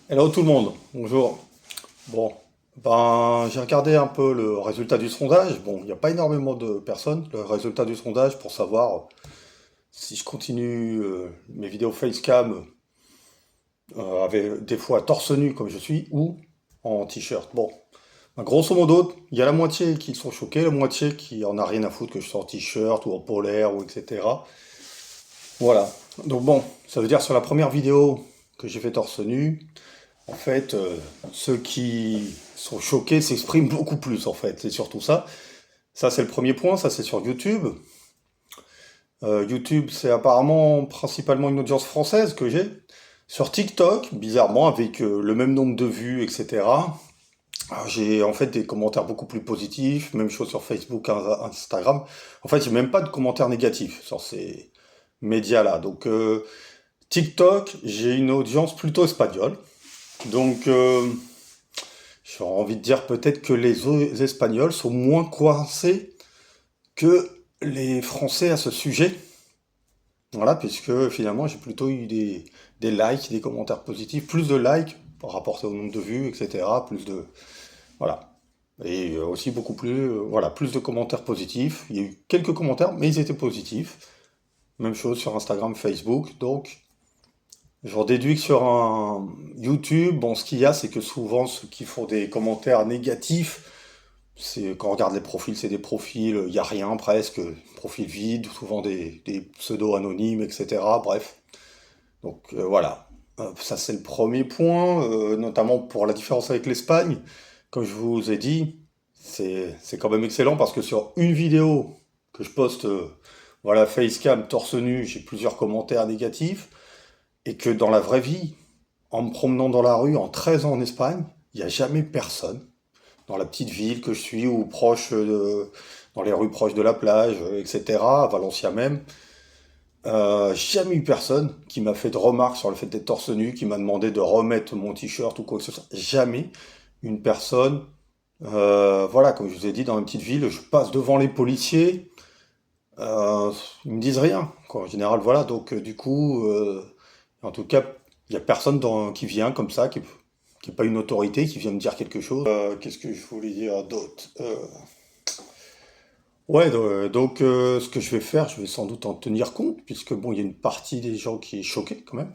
Hello tout le monde, bonjour. Bon, j'ai regardé un peu le résultat du sondage. Bon, il n'y a pas énormément de personnes. Le résultat du sondage pour savoir si je continue mes vidéos facecam avec des fois torse nu comme je suis ou en t-shirt. Bon, grosso modo, il y a la moitié qui sont choqués, la moitié qui en a rien à foutre que je sois en t-shirt ou en polaire ou etc. Voilà. Donc bon, ça veut dire sur la première vidéo que j'ai fait torse nu, en fait, ceux qui sont choqués s'expriment beaucoup plus, en fait. C'est surtout ça. Ça, c'est le premier point. Ça, c'est sur YouTube. YouTube, c'est apparemment principalement une audience française que j'ai. Sur TikTok, bizarrement, avec le même nombre de vues, etc. J'ai en fait des commentaires beaucoup plus positifs. Même chose sur Facebook, Instagram. En fait, j'ai même pas de commentaires négatifs sur ces médias-là. Donc, TikTok, j'ai une audience plutôt espagnole. Donc, j'aurais envie de dire peut-être que les Espagnols sont moins coincés que les Français à ce sujet. Voilà, puisque finalement j'ai plutôt eu des likes, des commentaires positifs, plus de likes par rapport au nombre de vues, etc. Plus de. Voilà. Et aussi beaucoup plus. Voilà, plus de commentaires positifs. Il y a eu quelques commentaires, mais ils étaient positifs. Même chose sur Instagram, Facebook. Donc, j'en déduis que sur un YouTube, bon, ce qu'il y a, c'est que souvent ceux qui font des commentaires négatifs, c'est quand on regarde les profils, c'est des profils, il n'y a rien presque, profils vides, souvent des pseudos anonymes, etc. Bref, donc voilà. Ça c'est le premier point, notamment pour la différence avec l'Espagne. Comme je vous ai dit, c'est quand même excellent parce que sur une vidéo que je poste, voilà, facecam, torse nu, j'ai plusieurs commentaires négatifs, et que dans la vraie vie, en me promenant dans la rue en 13 ans en Espagne, il n'y a jamais personne dans la petite ville que je suis ou dans les rues proches de la plage, etc., à Valencia même. Jamais eu personne qui m'a fait de remarques sur le fait d'être torse nu, qui m'a demandé de remettre mon t-shirt ou quoi que ce soit. Jamais une personne. Voilà, comme je vous ai dit, dans une petite ville, je passe devant les policiers, ils me disent rien, quoi. En général, voilà. Donc, du coup, en tout cas, il n'y a personne qui vient comme ça, qui n'est pas une autorité, qui vient me dire quelque chose. Qu'est-ce que je voulais dire d'autre? Ouais, donc ce que je vais faire, je vais sans doute en tenir compte, puisque bon, il y a une partie des gens qui est choquée quand même.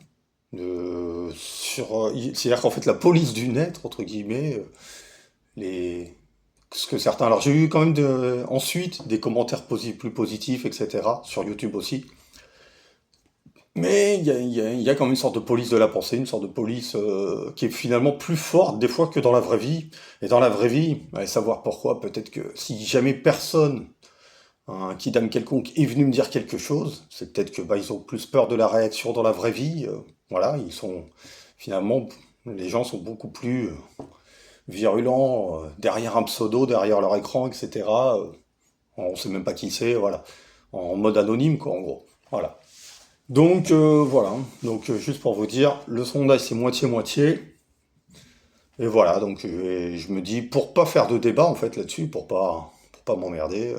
C'est-à-dire qu'en fait, la police du net, entre guillemets, les, ce que certains. Alors j'ai eu quand même ensuite des commentaires plus positifs, etc. sur YouTube aussi. Mais il y a quand même une sorte de police de la pensée, une sorte de police qui est finalement plus forte des fois que dans la vraie vie. Et dans la vraie vie, allez savoir pourquoi, peut-être que si jamais personne, un kidam quelconque, est venu me dire quelque chose, c'est peut-être que bah, ils ont plus peur de la réaction dans la vraie vie. Voilà, ils sont finalement, les gens sont beaucoup plus virulents derrière un pseudo, derrière leur écran, etc. On sait même pas qui c'est, voilà, en mode anonyme quoi, en gros. Voilà. Donc voilà, donc juste pour vous dire, le sondage c'est moitié-moitié, et voilà, donc je me dis, pour pas faire de débat en fait là-dessus, pour pas m'emmerder,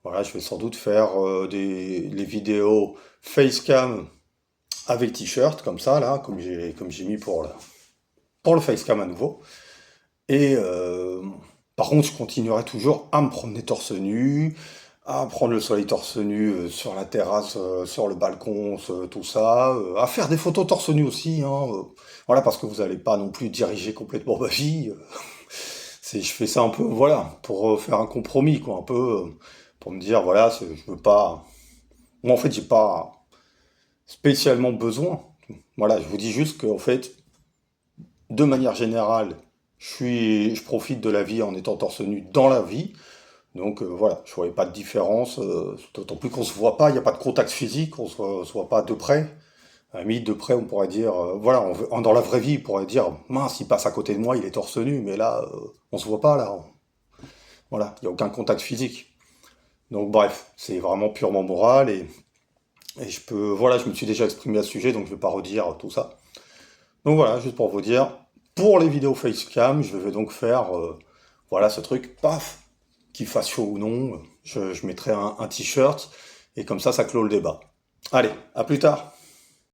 voilà, je vais sans doute faire les vidéos facecam avec t-shirt, comme ça, là, comme j'ai mis pour le facecam à nouveau, et par contre je continuerai toujours à me promener torse nu, à prendre le soleil torse nu sur la terrasse, sur le balcon, tout ça, à faire des photos torse nu aussi, hein, voilà, parce que vous n'allez pas non plus diriger complètement ma vie. Je fais ça un peu, voilà, pour faire un compromis, quoi, un peu, pour me dire, voilà, je veux pas. Moi, en fait, j'ai pas spécialement besoin. Voilà, je vous dis juste qu'en fait, de manière générale, je profite de la vie en étant torse nu dans la vie. Donc voilà, je ne voyais pas de différence, d'autant plus qu'on se voit pas, il n'y a pas de contact physique, se voit pas de près. À la limite, de près, on pourrait dire, voilà, dans la vraie vie, on pourrait dire, mince, il passe à côté de moi, il est torse nu, mais là, on se voit pas, là. Voilà, il n'y a aucun contact physique. Donc bref, c'est vraiment purement moral, et voilà, je me suis déjà exprimé à ce sujet, donc je ne vais pas redire tout ça. Donc voilà, juste pour vous dire, pour les vidéos facecam, je vais donc faire, voilà, ce truc, paf, qu'il fasse chaud ou non, je mettrai un t-shirt, et comme ça clôt le débat. Allez, à plus tard.